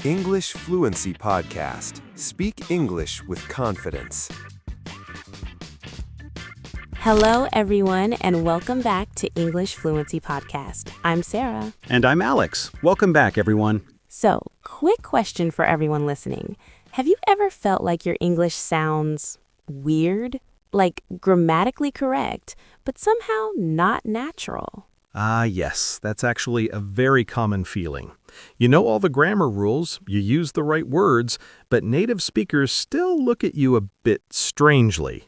English Fluency Podcast. Speak English with confidence. Hello, everyone, and welcome back to English Fluency Podcast. I'm Sarah. And I'm Alex. Welcome back, everyone. So, quick question for everyone listening. Have you ever felt like your English sounds weird? Like grammatically correct, but somehow not natural? Yes, that's actually a very common feeling. You know all the grammar rules, you use the right words, but native speakers still look at you a bit strangely.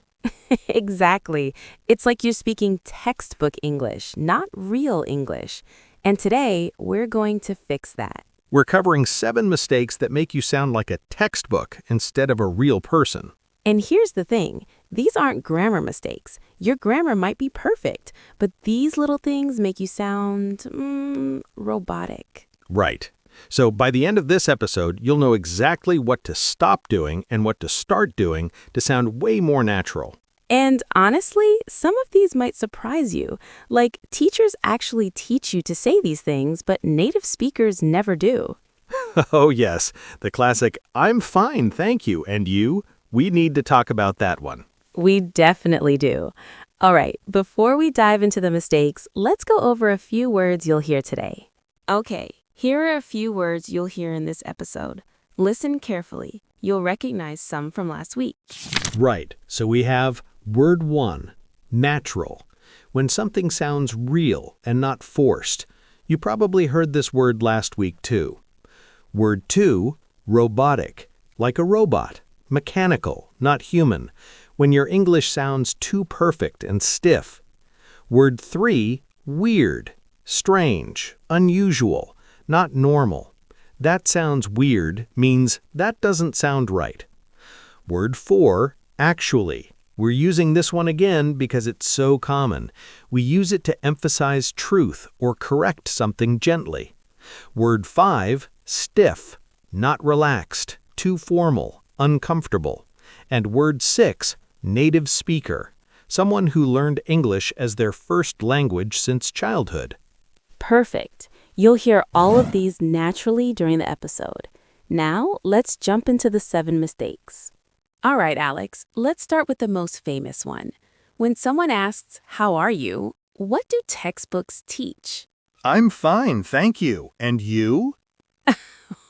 Exactly. It's like you're speaking textbook English, not real English. And today, we're going to fix that. We're covering 7 mistakes that make you sound like a textbook instead of a real person. And here's the thing, these aren't grammar mistakes. Your grammar might be perfect, but these little things make you sound, robotic. Right. So by the end of this episode, you'll know exactly what to stop doing and what to start doing to sound way more natural. And honestly, some of these might surprise you. Like, teachers actually teach you to say these things, but native speakers never do. Oh yes, the classic, "I'm fine, thank you, and you?" We need to talk about that one. We definitely do. All right, before we dive into the mistakes, let's go over a few words you'll hear today. Okay, here are a few words you'll hear in this episode. Listen carefully. You'll recognize some from last week. Right, so we have word 1, natural. When something sounds real and not forced. You probably heard this word last week too. Word 2, robotic, like a robot. Mechanical, not human, when your English sounds too perfect and stiff. Word 3, weird, strange, unusual, not normal. That sounds weird means that doesn't sound right. Word 4, actually. We're using this one again because it's so common. We use it to emphasize truth or correct something gently. Word 5, stiff, not relaxed, too formal. Uncomfortable. And word 6, native speaker, someone who learned English as their first language since childhood. Perfect. You'll hear all of these naturally during the episode. Now, let's jump into the 7 mistakes. All right, Alex, let's start with the most famous one. When someone asks, "How are you?" what do textbooks teach? I'm fine, thank you. And you?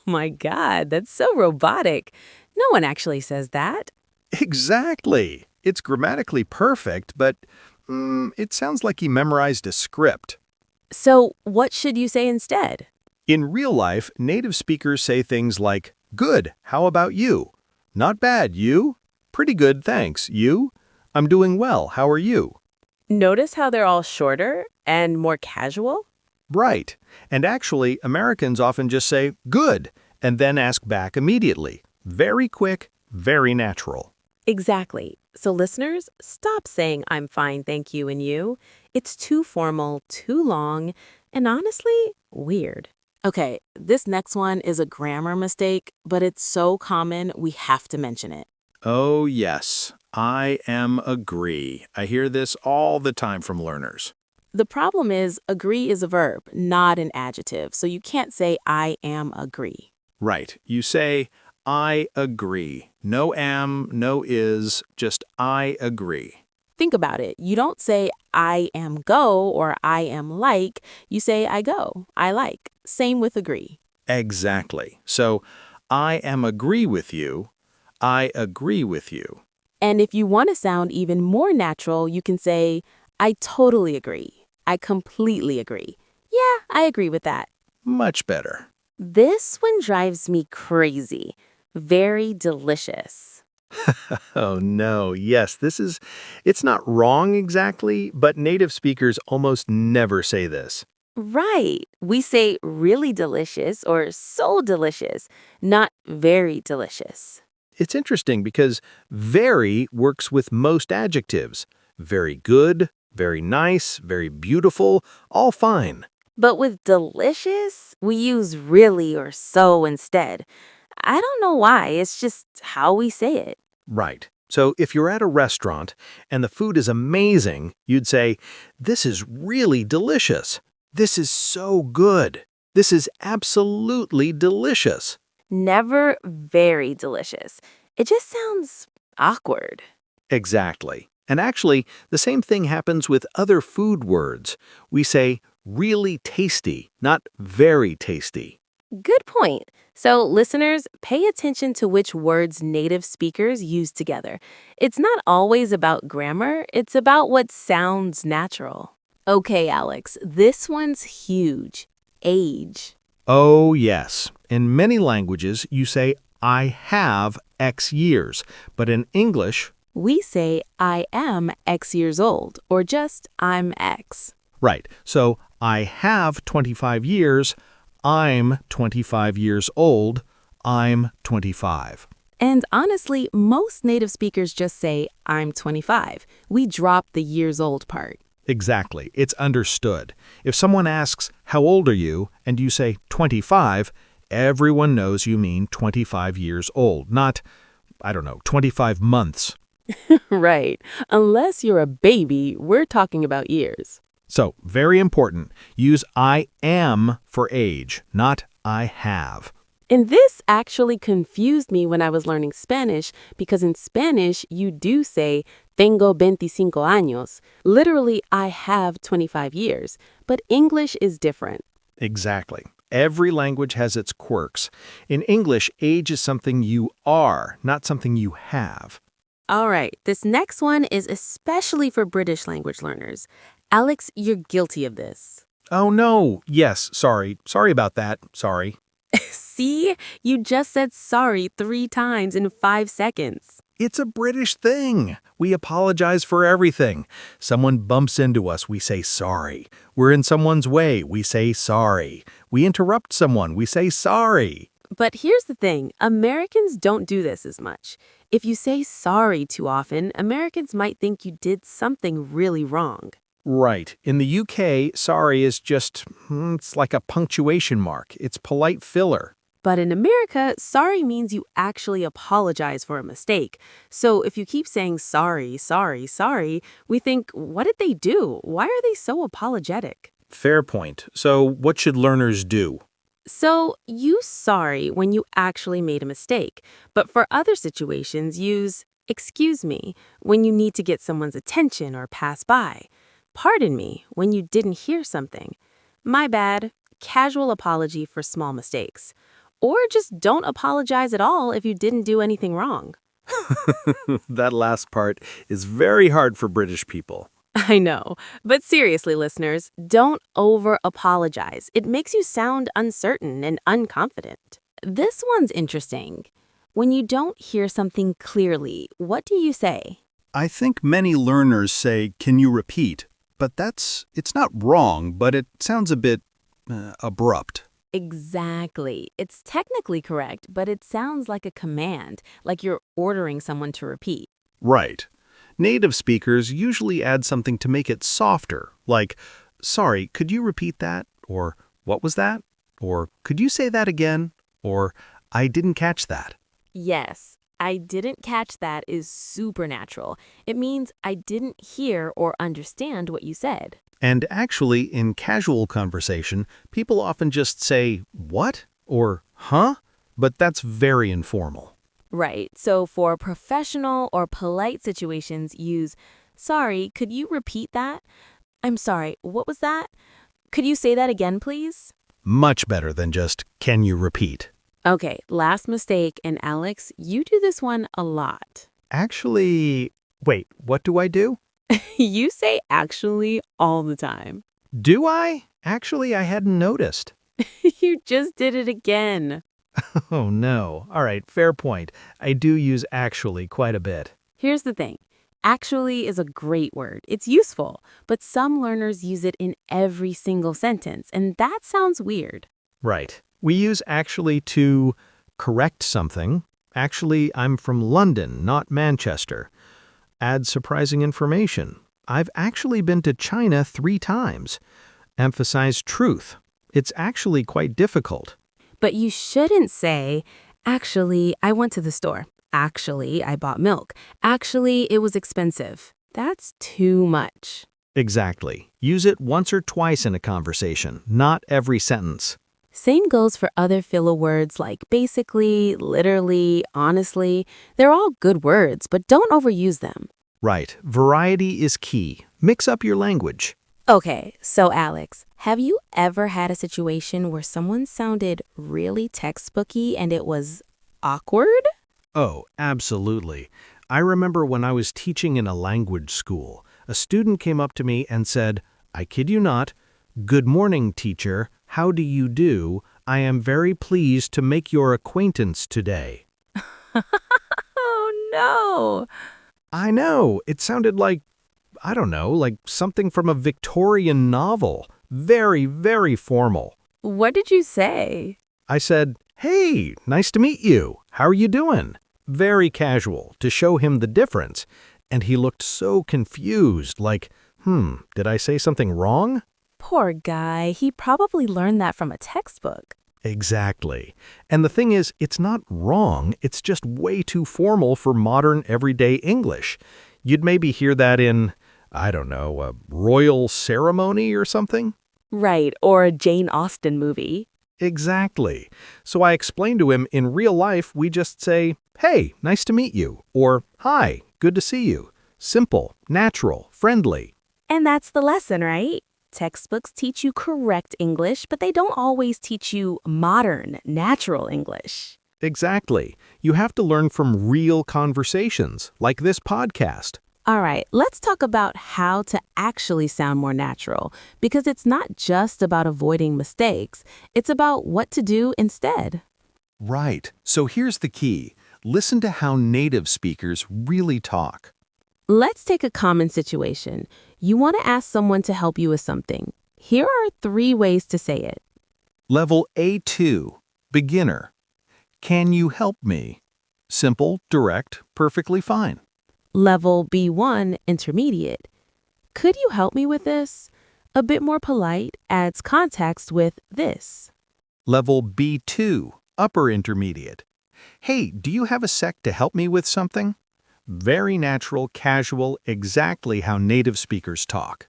My God, that's so robotic. No one actually says that. Exactly. It's grammatically perfect, but it sounds like he memorized a script. So, what should you say instead? In real life, native speakers say things like, "Good, how about you?" "Not bad, you?" "Pretty good, thanks, you?" "I'm doing well, how are you?" Notice how they're all shorter and more casual? Right. And actually, Americans often just say, "Good," and then ask back immediately. Very quick, very natural. Exactly. So listeners, stop saying "I'm fine, thank you," and "you." It's too formal, too long, and honestly, weird. Okay, this next one is a grammar mistake, but it's so common we have to mention it. Oh, yes. I am agree. I hear this all the time from learners. The problem is agree is a verb, not an adjective, so you can't say "I am agree." Right. You say, "I agree." No am, no is, just "I agree." Think about it. You don't say "I am go" or "I am like." You say "I go," "I like." Same with agree. Exactly. So, I am agree with you. I agree with you. And if you want to sound even more natural, you can say, "I totally agree. I completely agree. Yeah, I agree with that." Much better. This one drives me crazy. Very delicious. Oh no, yes, it's not wrong exactly, but native speakers almost never say this. Right. We say really delicious or so delicious, not very delicious. It's interesting because very works with most adjectives. Very good, very nice, very beautiful, all fine. But with delicious, we use really or so instead. I don't know why, it's just how we say it. Right. So if you're at a restaurant and the food is amazing, you'd say, "This is really delicious. This is so good. This is absolutely delicious." never very delicious. It just sounds awkward. Exactly. And actually, the same thing happens with other food words. We say really tasty, not very tasty. Good point. So, listeners, pay attention to which words native speakers use together. It's not always about grammar, it's about what sounds natural. Okay, Alex, this one's huge. Age. Oh, yes. In many languages, you say, I have X years. But in English, We say, I am X years old, or just, I'm X. right, so I have 25 years, I'm 25 years old, I'm 25. And honestly, most native speakers just say, I'm 25. We drop the years old part. Exactly. It's understood. If someone asks, how old are you? And you say 25, everyone knows you mean 25 years old, not, 25 months. Right. Unless you're a baby, we're talking about years. So, very important. Use I am for age, not I have. And this actually confused me when I was learning Spanish because in Spanish, you do say, tengo 25 años. Literally, I have 25 years. But English is different. Exactly. Every language has its quirks. In English, age is something you are, not something you have. All right, this next one is especially for British language learners. Alex, you're guilty of this. Oh no, yes, sorry. Sorry about that. Sorry. See? You just said sorry 3 times in 5 seconds. It's a British thing. We apologize for everything. Someone bumps into us, we say sorry. We're in someone's way, we say sorry. We interrupt someone, we say sorry. But here's the thing, Americans don't do this as much. If you say sorry too often, Americans might think you did something really wrong. Right. In the UK, sorry is just, it's like a punctuation mark. It's polite filler. But in America, sorry means you actually apologize for a mistake. So if you keep saying sorry, sorry, sorry, we think, what did they do? Why are they so apologetic? Fair point. So what should learners do? So use sorry when you actually made a mistake. But for other situations, use excuse me when you need to get someone's attention or pass by. Pardon me when you didn't hear something. My bad, casual apology for small mistakes. Or just don't apologize at all if you didn't do anything wrong. That last part is very hard for British people. I know, but seriously, listeners, don't over-apologize. It makes you sound uncertain and unconfident. This one's interesting. When you don't hear something clearly, what do you say? I think many learners say, can you repeat? But it's not wrong, but it sounds a bit abrupt. Exactly. It's technically correct, but it sounds like a command, like you're ordering someone to repeat. Right. Native speakers usually add something to make it softer, like, sorry, could you repeat that? Or, what was that? Or, could you say that again? Or, I didn't catch that. Yes, I didn't catch that is supernatural. It means I didn't hear or understand what you said. And actually, in casual conversation, people often just say, what? Or, huh? But that's very informal. Right. So for professional or polite situations, use, sorry, could you repeat that? I'm sorry, what was that? Could you say that again, please? Much better than just, can you repeat? Okay, last mistake, and Alex, you do this one a lot. Actually, wait, what do I do? You say actually all the time. Do I? Actually, I hadn't noticed. You just did it again. Oh, no. All right, fair point. I do use actually quite a bit. Here's the thing. Actually is a great word. It's useful, but some learners use it in every single sentence, and that sounds weird. Right. We use actually to correct something. Actually, I'm from London, not Manchester. Add surprising information. I've actually been to China 3 times. Emphasize truth. It's actually quite difficult. But you shouldn't say, actually, I went to the store. Actually, I bought milk. Actually, it was expensive. That's too much. Exactly. Use it once or twice in a conversation, not every sentence. Same goes for other filler words like basically, literally, honestly. They're all good words, but don't overuse them. Right. Variety is key. Mix up your language. Okay, so Alex, have you ever had a situation where someone sounded really textbooky and it was awkward? Oh, absolutely. I remember when I was teaching in a language school, a student came up to me and said, I kid you not, "Good morning, teacher. How do you do? I am very pleased to make your acquaintance today." Oh no! I know, it sounded like, I don't know, like something from a Victorian novel. Very, very formal. What did you say? I said, "Hey, nice to meet you. How are you doing?" Very casual, to show him the difference. And he looked so confused, like, did I say something wrong? Poor guy, he probably learned that from a textbook. Exactly. And the thing is, it's not wrong, it's just way too formal for modern everyday English. You'd maybe hear that in, I don't know, a royal ceremony or something? Right, or a Jane Austen movie. Exactly. So I explained to him in real life, we just say, "Hey, nice to meet you," or "Hi, good to see you." Simple, natural, friendly. And that's the lesson, right? Textbooks teach you correct English, but they don't always teach you modern, natural English. Exactly. You have to learn from real conversations, like this podcast. All right, let's talk about how to actually sound more natural, because it's not just about avoiding mistakes, it's about what to do instead. Right. So here's the key. Listen to how native speakers really talk. Let's take a common situation. You want to ask someone to help you with something. Here are 3 ways to say it. Level A2, beginner. Can you help me? Simple, direct, perfectly fine. Level B1, intermediate. Could you help me with this? A bit more polite, adds context with this. Level B2, upper intermediate. Hey, do you have a sec to help me with something? Very natural, casual, exactly how native speakers talk.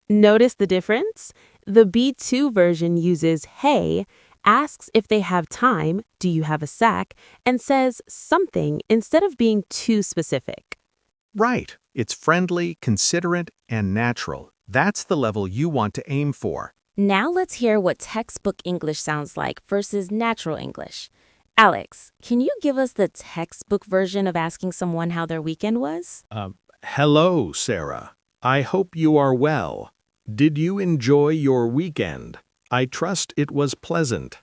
Notice the difference? The B2 version uses hey, asks if they have time, do you have a sec, and says something instead of being too specific. Right. It's friendly, considerate, and natural. That's the level you want to aim for. Now let's hear what textbook English sounds like versus natural English. Alex, can you give us the textbook version of asking someone how their weekend was? Hello, Sarah. I hope you are well. Did you enjoy your weekend? I trust it was pleasant.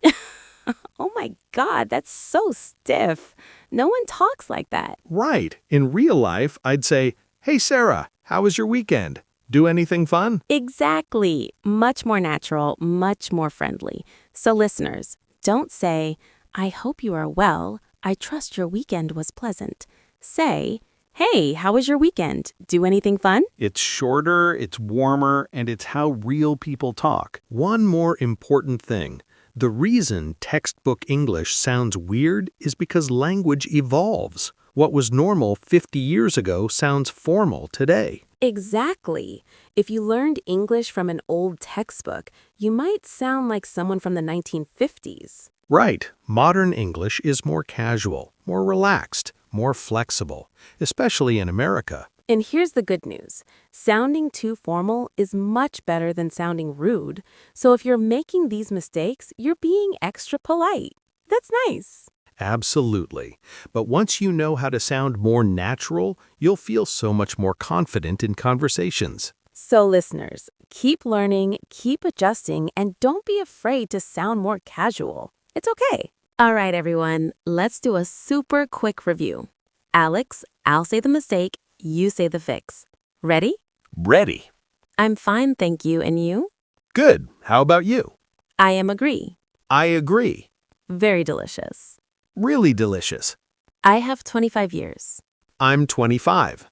Oh my God, that's so stiff. No one talks like that. Right. In real life, I'd say, "Hey, Sarah, how was your weekend? Do anything fun?" Exactly. Much more natural, much more friendly. So listeners, don't say, I hope you are well. I trust your weekend was pleasant. Say, hey, how was your weekend? Do anything fun? It's shorter, it's warmer, and it's how real people talk. One more important thing. The reason textbook English sounds weird is because language evolves. What was normal 50 years ago sounds formal today. Exactly. If you learned English from an old textbook, you might sound like someone from the 1950s. Right. Modern English is more casual, more relaxed, more flexible, especially in America. And here's the good news. Sounding too formal is much better than sounding rude. So if you're making these mistakes, you're being extra polite. That's nice. Absolutely. But once you know how to sound more natural, you'll feel so much more confident in conversations. So listeners, keep learning, keep adjusting, and don't be afraid to sound more casual. It's okay. All right, everyone, let's do a super quick review. Alex, I'll say the mistake, you say the fix. Ready? Ready. I'm fine, thank you. And you? Good. How about you? I am agree. I agree. Very delicious. Really delicious. I have 25 years. I'm 25.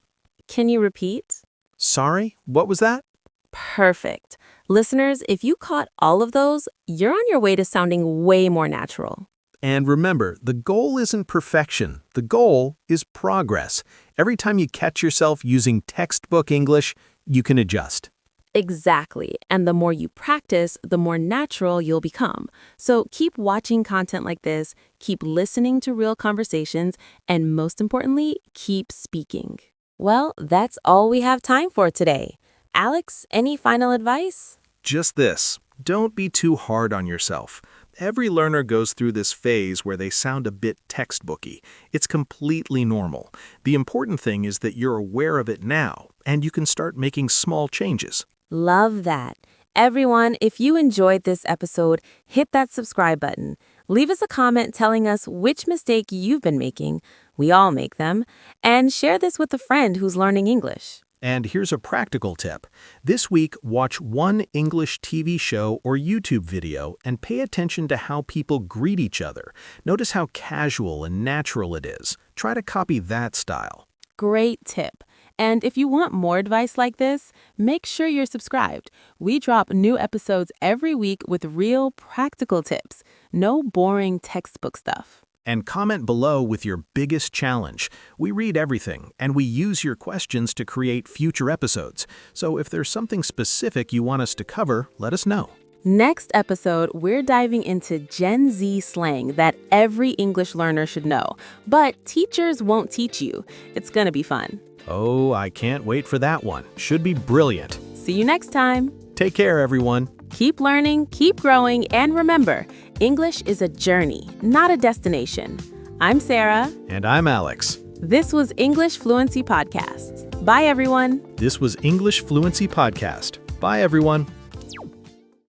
Can you repeat? Sorry, what was that? Perfect. Listeners, if you caught all of those, you're on your way to sounding way more natural. And remember, the goal isn't perfection. The goal is progress. Every time you catch yourself using textbook English, you can adjust. Exactly. And the more you practice, the more natural you'll become. So keep watching content like this, keep listening to real conversations, and most importantly, keep speaking. Well, that's all we have time for today. Alex, any final advice? Just this, don't be too hard on yourself. Every learner goes through this phase where they sound a bit textbooky. It's completely normal. The important thing is that you're aware of it now, and you can start making small changes. Love that. Everyone, if you enjoyed this episode, hit that subscribe button. Leave us a comment telling us which mistake you've been making. We all make them. And share this with a friend who's learning English. And here's a practical tip. This week, watch one English TV show or YouTube video and pay attention to how people greet each other. Notice how casual and natural it is. Try to copy that style. Great tip. And if you want more advice like this, make sure you're subscribed. We drop new episodes every week with real practical tips. No boring textbook stuff. And comment below with your biggest challenge. We read everything, and we use your questions to create future episodes. So if there's something specific you want us to cover, let us know. Next episode, we're diving into Gen Z slang that every English learner should know, but teachers won't teach you. It's gonna be fun. Oh, I can't wait for that one. Should be brilliant. See you next time. Take care, everyone. Keep learning, keep growing, and remember, English is a journey, not a destination. I'm Sarah. And I'm Alex. This was English Fluency Podcast. Bye, everyone. This was English Fluency Podcast. Bye, everyone.